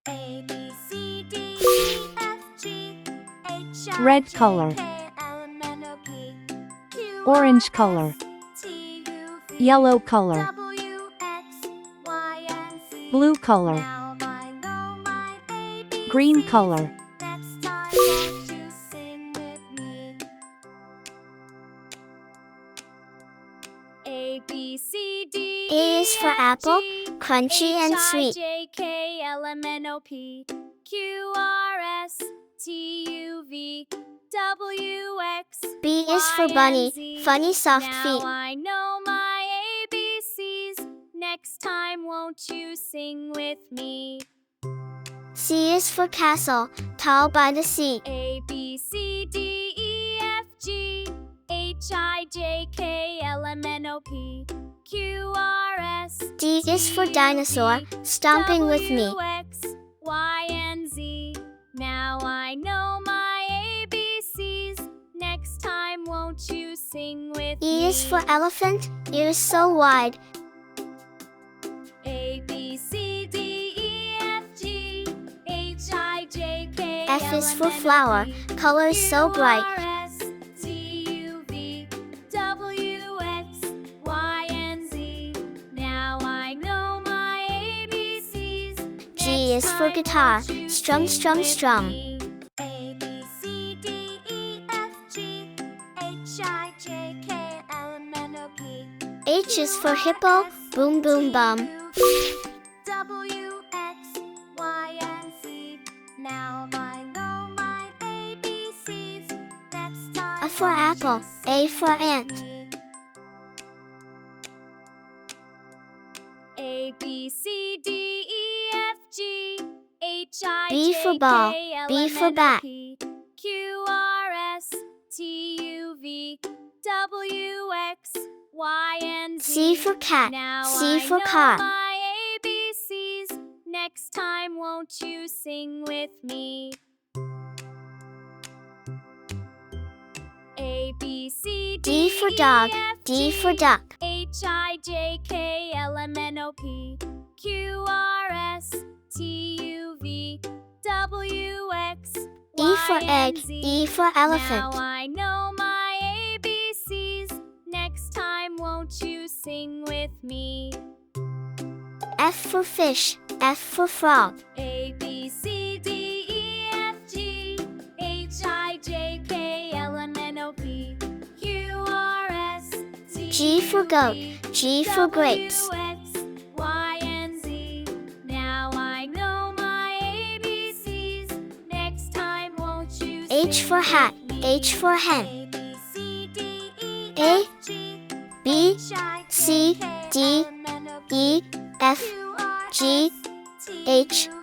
A, B, C, D, E, F, G, H, I, Red J, color. K, L, M, N, O, P, Q, Orange R, color. S, T, U, V, Yellow color. W, X, Y, and Z. Blue color. Now I know my ABCs. Green color. Next time, won't you sing with me? A, B, C, D, A is for apple, crunchy and H, I, sweet. J, K, L, M, N, O, P, Q, R, S, T, U, V, W, X, B is for Y, bunny, and Z. funny soft Now feet. I know my ABCs. Next time, won't you sing with me? C is for castle, tall by the sea. A, B, C, D, E, F, G, H, I, J, K, L, M, N, O, P, Q, R, S, D is for T, U, dinosaur, V, stomping with me. W, X, Y, and Z. Now I know my ABCs. Next time, won't you sing with me? E is for elephant, ears so wide. A, B, C, D, E, F, G, H, I, J, K, F is L, for M, N, O, flower, P, colors so bright. Q, R, S, T, U, V, W, X, Y, and Z. Now I know my ABCs. G is for guitar, strum, strum, strum. A, B, C, D, E, F, G, H, I, J, K, L, M, N, O, P, H is for hippo, boom, boom, bum. W, X, Y, and Z. Now I know my ABCs. Next time, A for apple, A for ant. A, B, C, D, E, F, G, H, I, B J, for ball, K, L, B M, for N, O, bat. P, Q, R, S, T, U, V, W, X, Y, and Z. C for cat, Now C I for know car. my ABCs. Next time, won't you sing with me? A, B, C, D for dog, E, F, D G, for duck. H, I, J, K, L, M, N, O, P, Q, R, S, T, U, V, W, X, E for Y, egg, and Z. E for elephant. Now I know my ABCs. Next time, won't you sing with me? F for fish, F for frog. A, B, C, D, E, F, G, H, I, J, K, L, M, N, O, P, Q, R, S, T, G for goat, U, V, G for grapes. W, X, Y, and Z. Now I know my ABCs. Next time, won't you H sing for hat, with me? H for hen. A, B, C, D, E, A, F, G, B, H, I, J, C, K, D, L, M, N, O, P, E, F, Q, R, G, S, T, H, U,